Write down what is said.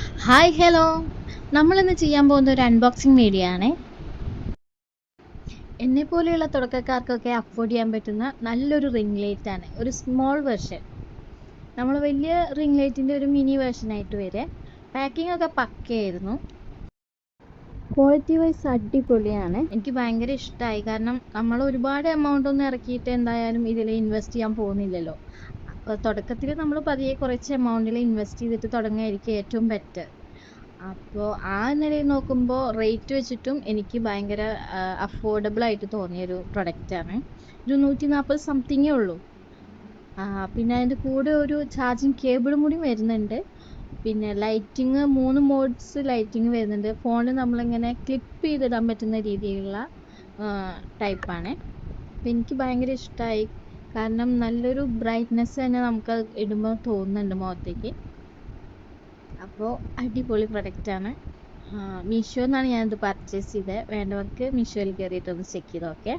Hi hello, നമ്മളിന്ന് ചെയ്യാൻ പോകുന്ന ഒരു അൺബോക്സിങ് വീഡിയോ ആണ്. എന്നെ പോലെയുള്ള തുടക്കക്കാർക്കൊക്കെ അഫോർഡ് ചെയ്യാൻ പറ്റുന്ന നല്ലൊരു റിംഗ് ലൈറ്റ് ആണ്. ഒരു സ്മോൾ വെർഷൻ. നമ്മൾ വലിയ റിംഗ് ലൈറ്റിൻ്റെ ഒരു മിനി വെർഷനായിട്ട് വരെ. പാക്കിംഗ് ഒക്കെ പക്കയായിരുന്നു. ക്വാളിറ്റി വൈസ് അടിപൊളിയാണ്. എനിക്ക് ഭയങ്കര ഇഷ്ടമായി. കാരണം നമ്മൾ ഒരുപാട് എമൗണ്ട് ഒന്നും ഇറക്കിയിട്ട് എന്തായാലും ഇതിൽ ഇൻവെസ്റ്റ് ചെയ്യാൻ പോകുന്നില്ലല്ലോ. അപ്പോൾ തുടക്കത്തിൽ നമ്മൾ പതിയെ കുറച്ച് എമൗണ്ടിൽ ഇൻവെസ്റ്റ് ചെയ്തിട്ട് തുടങ്ങുകയായിരിക്കും ഏറ്റവും ബെറ്റർ. അപ്പോൾ ആ നിലയിൽ നോക്കുമ്പോൾ റേറ്റ് വെച്ചിട്ടും എനിക്ക് ഭയങ്കര അഫോർഡബിൾ ആയിട്ട് തോന്നിയൊരു പ്രൊഡക്റ്റാണ്. 140 സംതിങ്ങേ ഉള്ളൂ. പിന്നെ അതിൻ്റെ കൂടെ ഒരു ചാർജിങ് കേബിളും കൂടി വരുന്നുണ്ട്. പിന്നെ ലൈറ്റിങ് 3 മോഡ്സ് ലൈറ്റിങ് വരുന്നുണ്ട്. ഫോണിൽ നമ്മളിങ്ങനെ ക്ലിപ്പ് ചെയ്തിടാൻ പറ്റുന്ന രീതിയിലുള്ള ടൈപ്പാണ്. അപ്പോൾ എനിക്ക് ഭയങ്കര ഇഷ്ടമായി. കാരണം നല്ലൊരു ബ്രൈറ്റ്നെസ് തന്നെ നമുക്ക് ഇടുമ്പോൾ തോന്നുന്നുണ്ട് മുഖത്തേക്ക്. അപ്പോൾ അടിപൊളി പ്രൊഡക്റ്റാണ്. മീഷോന്നാണ് ഞാനിത് പർച്ചേസ് ചെയ്തത്. വേണ്ടവർക്ക് മീഷോയിൽ കയറിയിട്ടൊന്ന് ചെക്ക് ചെയ്ത് ഓക്കെ.